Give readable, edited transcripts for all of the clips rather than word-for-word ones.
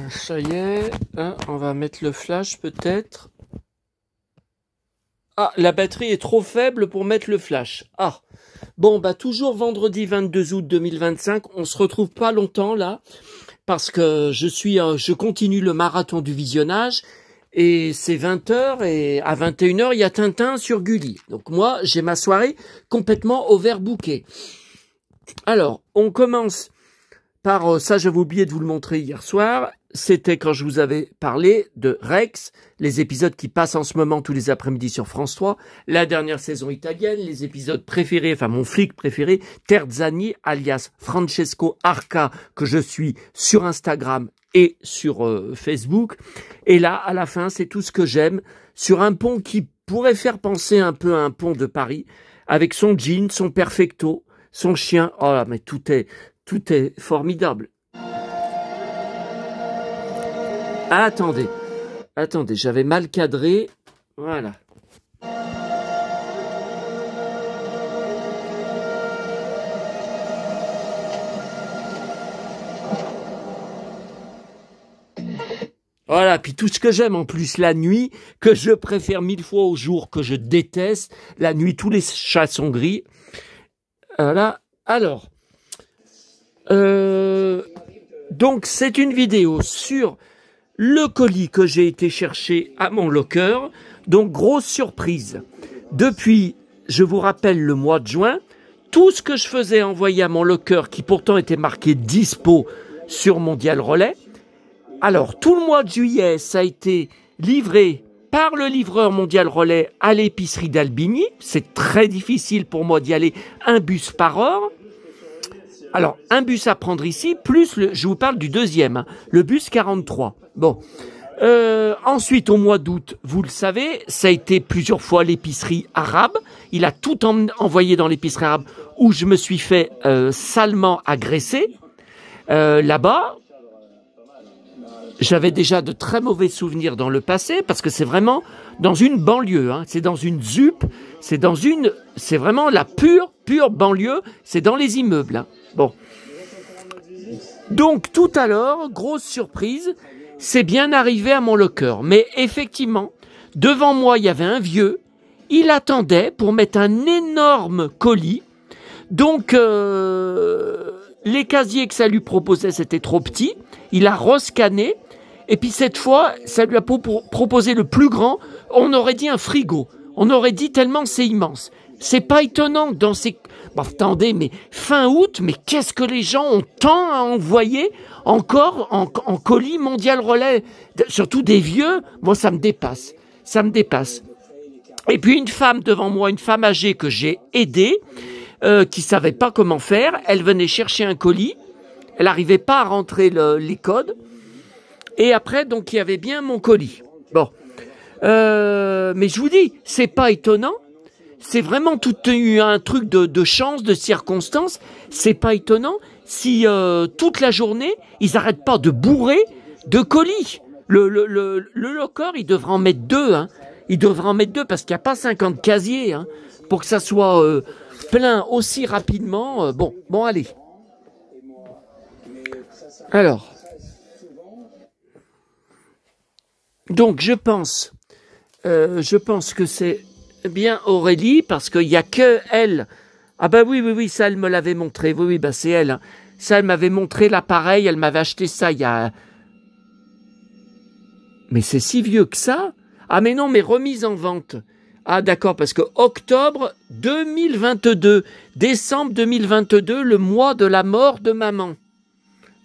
Ça y est, hein, on va mettre le flash peut-être. Ah, la batterie est trop faible pour mettre le flash. Ah, bon, bah toujours vendredi 22 août 2025, on se retrouve pas longtemps là, parce que je continue le marathon du visionnage, et c'est 20 h, et à 21 h, il y a Tintin sur Gulli. Donc moi, j'ai ma soirée complètement overbookée. Alors, on commence par, ça j'avais oublié de vous le montrer hier soir, c'était quand je vous avais parlé de Rex, les épisodes qui passent en ce moment tous les après-midi sur France 3, la dernière saison italienne, les épisodes préférés, enfin mon flic préféré, Terzani, alias Francesco Arca, que je suis sur Instagram et sur Facebook. Et là, à la fin, c'est tout ce que j'aime, sur un pont qui pourrait faire penser un peu à un pont de Paris, avec son jean, son perfecto, son chien. Oh là, mais tout est formidable. Attendez, j'avais mal cadré. Voilà. Voilà, puis tout ce que j'aime en plus la nuit, que je préfère 1000 fois au jour, que je déteste, la nuit tous les chats sont gris. Voilà, alors, donc c'est une vidéo sur le colis que j'ai été chercher à mon locker. Donc grosse surprise, depuis, je vous rappelle, le mois de juin, tout ce que je faisais envoyer à mon locker, qui pourtant était marqué dispo sur Mondial Relais, alors tout le mois de juillet, ça a été livré par le livreur Mondial Relais à l'épicerie d'Albigny. C'est très difficile pour moi d'y aller, un bus par heure. Alors, un bus à prendre ici, plus, je vous parle du deuxième, hein, le bus 43. Bon. Ensuite, au mois d'août, vous le savez, ça a été plusieurs fois l'épicerie arabe. Il a tout envoyé dans l'épicerie arabe où je me suis fait salement agresser. Là-bas, j'avais déjà de très mauvais souvenirs dans le passé parce que c'est vraiment dans une banlieue, hein, c'est dans une ZUP, c'est vraiment la pure banlieue, c'est dans les immeubles, hein. Bon. Donc tout à l'heure, grosse surprise, c'est bien arrivé à mon locker. Mais effectivement, devant moi, il y avait un vieux. Il attendait pour mettre un énorme colis. Donc les casiers que ça lui proposait, c'était trop petit. Il a rescanné. Et puis cette fois, ça lui a proposé le plus grand. On aurait dit un frigo. On aurait dit tellement c'est immense. C'est pas étonnant dans ces... Bon, attendez, mais fin août, mais qu'est-ce que les gens ont tant à envoyer encore en colis Mondial Relais, surtout des vieux. Moi, ça me dépasse. Ça me dépasse. Et puis une femme devant moi, une femme âgée que j'ai aidée, qui savait pas comment faire. Elle venait chercher un colis. Elle n'arrivait pas à rentrer les codes. Et après, donc, il y avait bien mon colis. Bon. Mais je vous dis, c'est pas étonnant. C'est vraiment tout un truc de chance, de circonstance. C'est pas étonnant si toute la journée, ils n'arrêtent pas de bourrer de colis. Le locker, il devrait en mettre 2. Hein. Il devrait en mettre 2 parce qu'il n'y a pas 50 casiers, hein, pour que ça soit plein aussi rapidement. Bon, allez. Alors. Donc, je pense que c'est bien Aurélie, parce qu'il n'y a que elle. Ah bah oui, ça, elle me l'avait montré. Oui, bah c'est elle. Hein. Ça, elle m'avait montré l'appareil, elle m'avait acheté ça il y a... Mais c'est si vieux que ça? Ah mais non, mais remise en vente. Ah d'accord, parce que octobre 2022, décembre 2022, le mois de la mort de maman.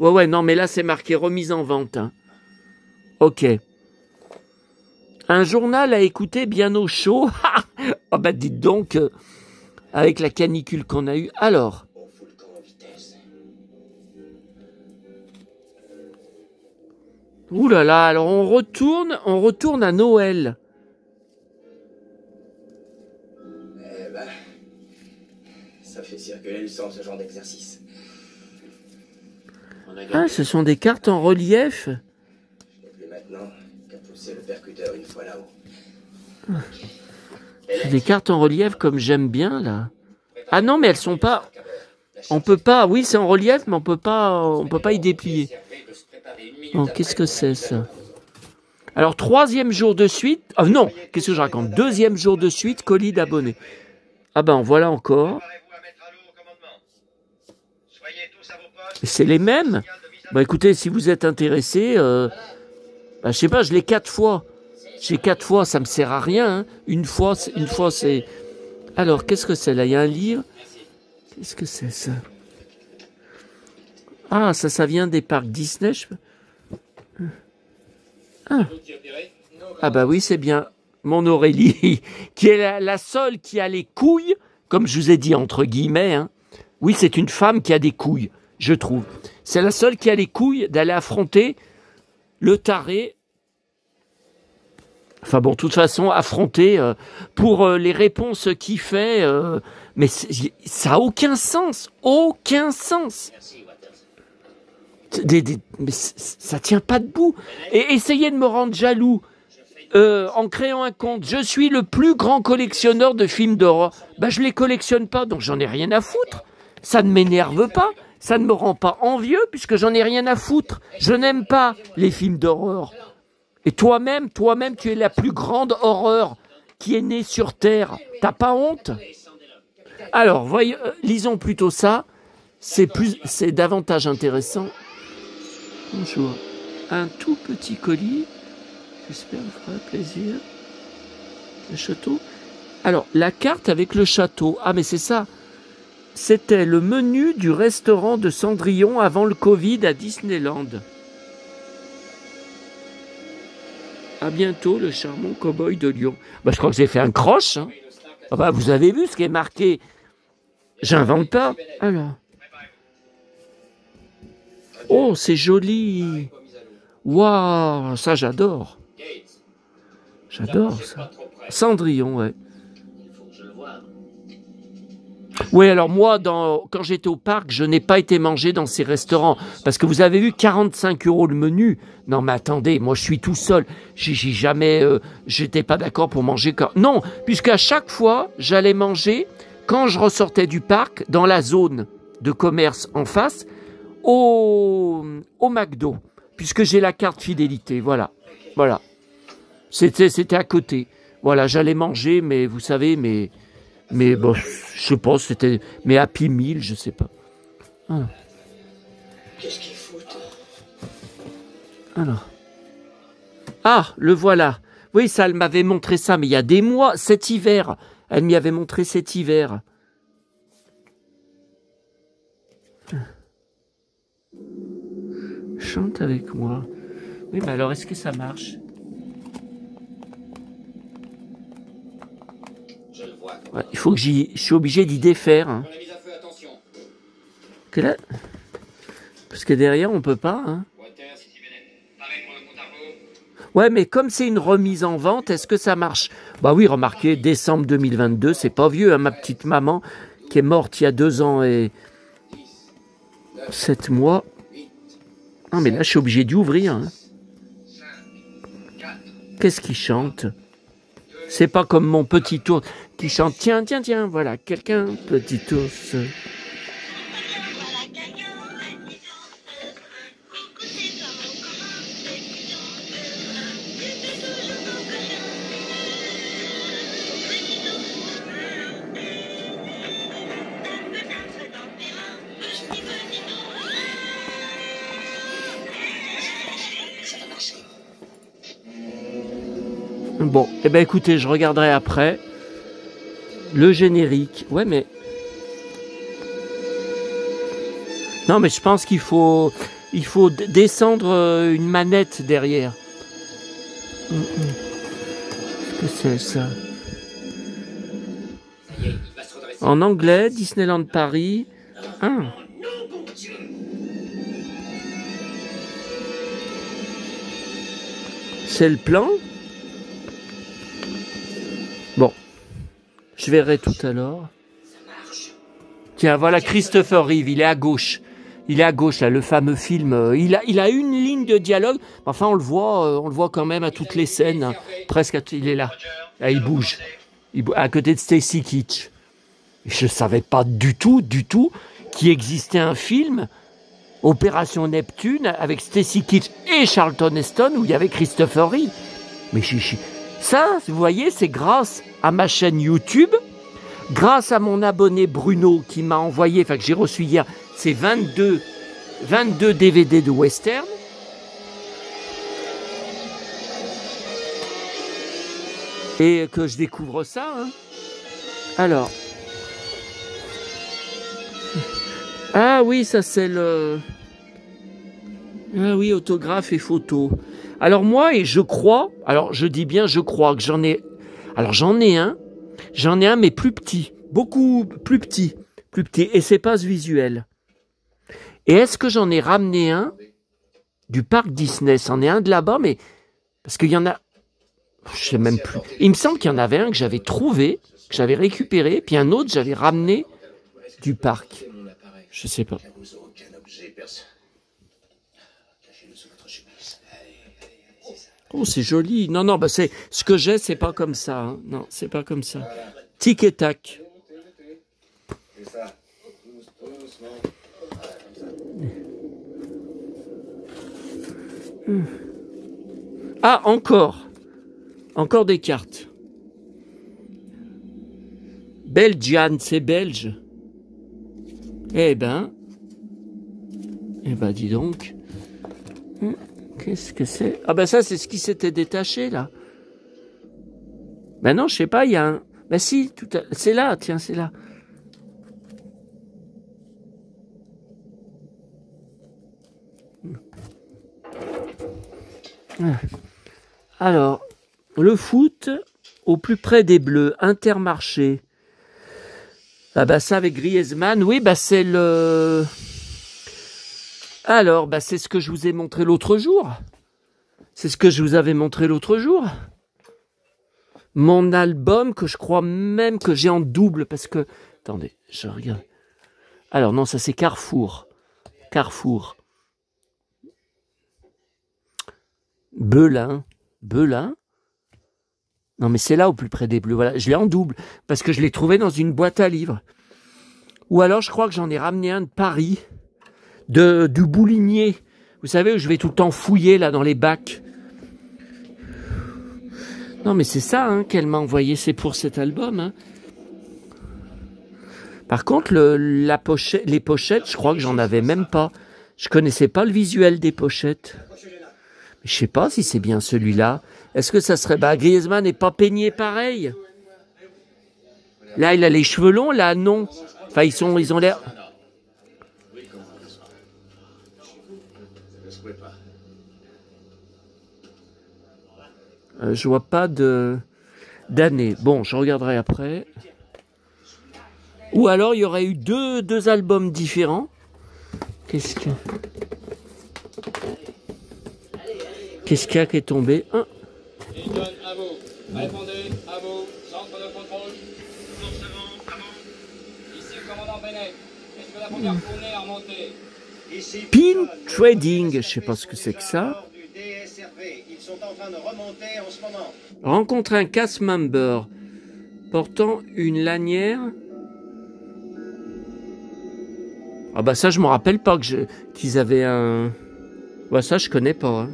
Ouais, non, mais là, c'est marqué remise en vente. Hein. Ok. Un journal à écouter bien au chaud. Ah bah dites donc, avec la canicule qu'on a eue. Alors. Ouh là là, alors on retourne à Noël. Eh ben, ça fait circuler le sang, ce genre d'exercice. Ah, ce sont des cartes en relief. Je n'ai plus maintenant qu'à pousser le percuteur une fois là-haut. Des cartes en relief comme j'aime bien, là. Ah non, mais elles sont pas... On peut pas... Oui, c'est en relief, mais on peut pas y déplier. Oh, qu'est-ce que c'est ça? Alors, 3e jour de suite... Ah non, qu'est-ce que je raconte? 2e jour de suite, colis d'abonnés. Ah ben, voilà encore. C'est les mêmes. Bah écoutez, si vous êtes intéressé, je sais pas, je l'ai 4 fois. J'ai 4 fois, ça me sert à rien. Hein. Une fois, c'est... Alors, qu'est-ce que c'est là? Il y a un livre. Qu'est-ce que c'est ça? Ah, ça vient des parcs Disney. Ah bah oui, c'est bien. Mon Aurélie, qui est la seule qui a les couilles, comme je vous ai dit entre guillemets. Hein. Oui, c'est une femme qui a des couilles, je trouve. C'est la seule qui a les couilles d'aller affronter le taré. Enfin bon, de toute façon, affronter pour les réponses qu'il fait, mais ça n'a aucun sens. Aucun sens. Mais ça tient pas debout. Et essayez de me rendre jaloux en créant un compte. Je suis le plus grand collectionneur de films d'horreur. Ben, je les collectionne pas, donc j'en ai rien à foutre. Ça ne m'énerve pas. Ça ne me rend pas envieux, puisque j'en ai rien à foutre. Je n'aime pas les films d'horreur. Et toi-même, tu es la plus grande horreur qui est née sur Terre. T'as pas honte? Alors, lisons plutôt ça. C'est davantage intéressant. Bonjour. Un tout petit colis. J'espère vous fera plaisir. Le château. Alors, la carte avec le château. Ah, mais c'est ça. C'était le menu du restaurant de Cendrillon avant le Covid à Disneyland. À bientôt, le charmant cow-boy de Lyon. Bah, je crois que j'ai fait un croche. Hein. Ah bah, vous avez vu ce qui est marqué. J'invente pas. Alors. Oh, c'est joli. Waouh, ça j'adore. J'adore ça. Cendrillon, ouais. Oui, alors moi, quand j'étais au parc, je n'ai pas été manger dans ces restaurants. Parce que vous avez vu 45 € le menu. Non, mais attendez, moi je suis tout seul. J'ai jamais... j'étais pas d'accord pour manger... Non, puisqu'à chaque fois, j'allais manger, quand je ressortais du parc, dans la zone de commerce en face, au McDo. Puisque j'ai la carte fidélité, voilà. Voilà. C'était à côté. Voilà, j'allais manger, mais vous savez, mais bon, je sais pas, c'était mes Happy Meal, je sais pas. Alors. Qu'est-ce qu'ils foutent? Alors. Ah, le voilà. Oui, ça, elle m'avait montré ça, mais il y a des mois, cet hiver. Elle m'y avait montré cet hiver. Chante avec moi. Oui, mais alors, est-ce que ça marche? Ouais, il faut que je suis obligé d'y défaire. Hein. Que là, parce que derrière, on peut pas. Hein. Ouais, mais comme c'est une remise en vente, est-ce que ça marche? Bah oui, remarquez, décembre 2022, c'est pas vieux. Hein, ma petite maman, qui est morte il y a 2 ans et 7 mois. Ah, mais là, je suis obligé d'y ouvrir. Hein. Qu'est-ce qu'il chante? C'est pas comme mon petit ours qui chante. Tiens, tiens, tiens, voilà, quelqu'un, petit ours. Bon, eh ben écoutez, je regarderai après. Le générique. Ouais, mais... Non, mais je pense qu'il faut descendre une manette derrière. Qu'est-ce que c'est, ça? En anglais, Disneyland Paris. Ah. C'est le plan? Bon, je verrai tout à l'heure. Tiens, voilà Christopher Reeve, il est à gauche. Il est à gauche, là, le fameux film. Il a une ligne de dialogue. Enfin, on le voit quand même à toutes les scènes. Hein. Presque, il est là. Là, il bouge. À côté de Stacy Keach. Je ne savais pas du tout qu'il existait un film Opération Neptune avec Stacy Keach et Charlton Heston où il y avait Christopher Reeve. Mais ça, vous voyez, c'est grâce à ma chaîne YouTube, grâce à mon abonné Bruno qui m'a envoyé, enfin que j'ai reçu hier, ces 22 DVD de western. Et que je découvre ça. Hein. Alors. Ah oui, ça c'est le... Ah oui, autographe et photo. Alors moi, et je crois, alors je dis bien je crois que j'en ai... Alors j'en ai un mais plus petit. Beaucoup plus petit. Plus petit. Et c'est pas ce visuel. Et est-ce que j'en ai ramené un du parc Disney? C'en est un de là-bas, mais... Parce qu'il y en a... Je sais même plus. Il me semble qu'il y en avait un que j'avais trouvé, que j'avais récupéré, puis un autre j'avais ramené du parc. Je sais pas. Oh, c'est joli. Non, non, bah c'est ce que j'ai, c'est pas comme ça. Hein. Non, c'est pas comme ça. Tic et tac. Ah, encore. Encore des cartes. Belgian, c'est belge. Eh ben, dis donc. Qu'est-ce que c'est? Ah ben ça, c'est ce qui s'était détaché, là. Ben non, je sais pas, il y a un... Ben si, c'est là, tiens, c'est là. Alors, le foot, au plus près des Bleus, Intermarché. Ah bah ça avec Griezmann, oui, bah c'est le... Alors, bah c'est ce que je vous ai montré l'autre jour. C'est ce que je vous avais montré l'autre jour. Mon album, que je crois même que j'ai en double, parce que... Attendez, je regarde. Alors non, ça c'est Carrefour. Carrefour. Belin. Belin. Non, mais c'est là au plus près des Bleus. Voilà, je l'ai en double parce que je l'ai trouvé dans une boîte à livres. Ou alors, je crois que j'en ai ramené un de Paris, du Boulinier. Vous savez, où je vais tout le temps fouiller là dans les bacs. Non, mais c'est ça hein, qu'elle m'a envoyé. C'est pour cet album. Hein. Par contre, les pochettes, je crois que j'en avais même pas. Je connaissais pas le visuel des pochettes. Je sais pas si c'est bien celui-là. Est-ce que ça serait... Bah, Griezmann n'est pas peigné pareil. Là, il a les cheveux longs, là, non. Enfin, ils ont l'air... je vois pas d'année. Bon, je regarderai après. Ou alors, il y aurait eu deux albums différents. Qu'est-ce qu'il y a qui est tombé? À vous. Répondez, à vous. Centre de contrôle. Ici le commandant Bennett. Est-ce que la première fournée a remonté? Pin Trading, je sais pas ce que c'est que ça. Ils sont en train de remonter en ce moment. Rencontre un cast member portant une lanière. Ah bah ça je me rappelle pas qu'ils avaient un... Bah ça je connais pas. Hein.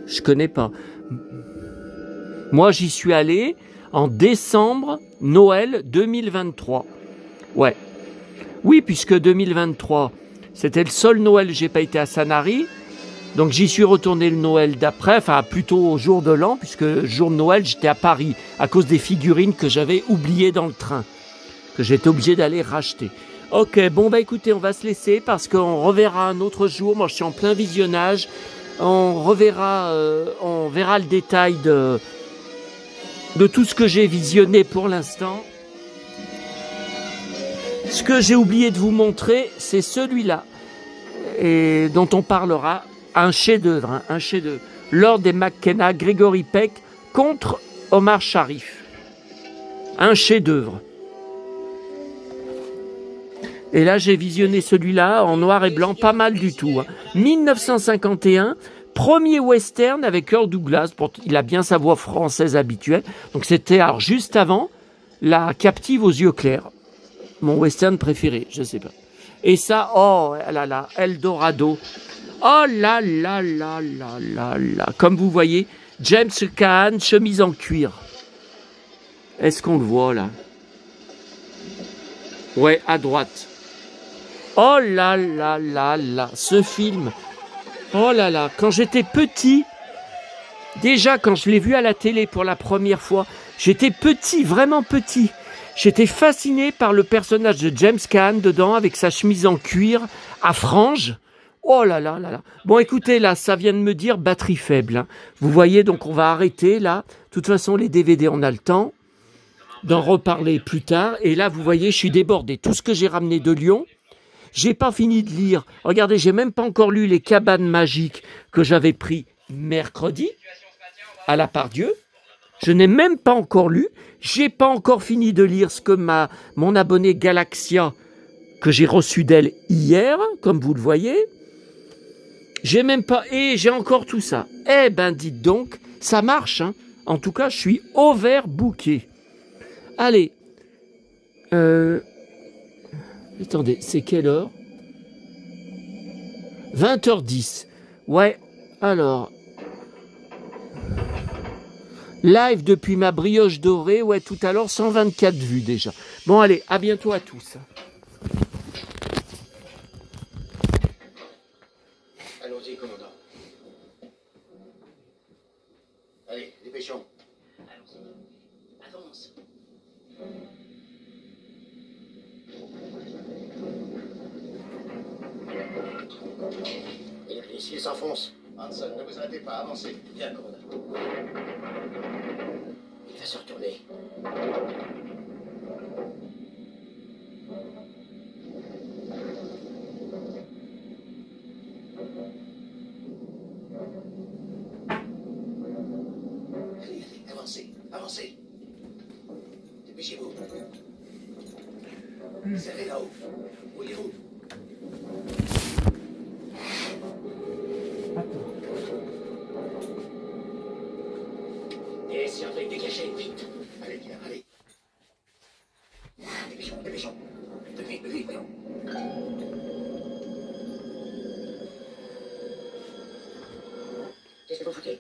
Je connais pas. Moi j'y suis allé en décembre, Noël 2023. Ouais. Oui, puisque 2023, c'était le seul Noël que j'ai pas été à Sanary. Donc j'y suis retourné le Noël d'après, enfin plutôt au jour de l'an, puisque le jour de Noël j'étais à Paris à cause des figurines que j'avais oubliées dans le train, que j'étais obligé d'aller racheter. Ok, bon bah écoutez, on va se laisser parce qu'on reverra un autre jour. Moi je suis en plein visionnage. On verra le détail de tout ce que j'ai visionné pour l'instant. Ce que j'ai oublié de vous montrer, c'est celui-là, et dont on parlera, un chef-d'œuvre, hein, un chef-d'œuvre. Lord et McKenna, Gregory Peck contre Omar Sharif. Un chef-d'œuvre. Et là, j'ai visionné celui-là en noir et blanc, pas mal du tout. Hein. 1951, premier western avec Kirk Douglas. Il a bien sa voix française habituelle. Donc c'était alors juste avant La captive aux yeux clairs. Mon western préféré, je sais pas. Et ça, oh là là, Eldorado. Oh là là là là là là. Comme vous voyez, James Caan, chemise en cuir. Est-ce qu'on le voit là? Ouais, à droite. Oh là là là là, ce film. Oh là là, quand j'étais petit, déjà quand je l'ai vu à la télé pour la première fois, j'étais petit, vraiment petit. J'étais fasciné par le personnage de James Caan dedans avec sa chemise en cuir à franges. Oh là là là là. Bon, écoutez, là, ça vient de me dire batterie faible. Hein. Vous voyez, donc on va arrêter là. De toute façon, les DVD, on a le temps d'en reparler plus tard. Et là, vous voyez, je suis débordé. Tout ce que j'ai ramené de Lyon, j'ai pas fini de lire. Regardez, j'ai même pas encore lu Les Cabanes magiques que j'avais pris mercredi à la Pardieu. Je n'ai même pas encore lu. J'ai pas encore fini de lire ce que mon abonné Galaxia, que j'ai reçu d'elle hier, comme vous le voyez. J'ai même pas... Et j'ai encore tout ça. Eh ben, dites donc, ça marche. Hein. En tout cas, je suis overbooké. Allez. Attendez, c'est quelle heure? 20h10. Ouais, alors... Live depuis ma brioche dorée, ouais, tout à l'heure, 124 vues déjà. Bon, allez, à bientôt à tous. Allons-y, commandant. Allez, dépêchons. Allons-y. Avance. Il s'enfonce. Hanson, ne vous arrêtez pas, avancez. Bien, commandant. Il va se retourner. Allez, avancez, avancez. Dépêchez-vous. Serrez là-haut. Voyez-vous. Et surveillez, dégagez, vite. Allez, bien, allez. Dépêchons, dépêchons. Vite, vite. Qu'est-ce que vous foutez?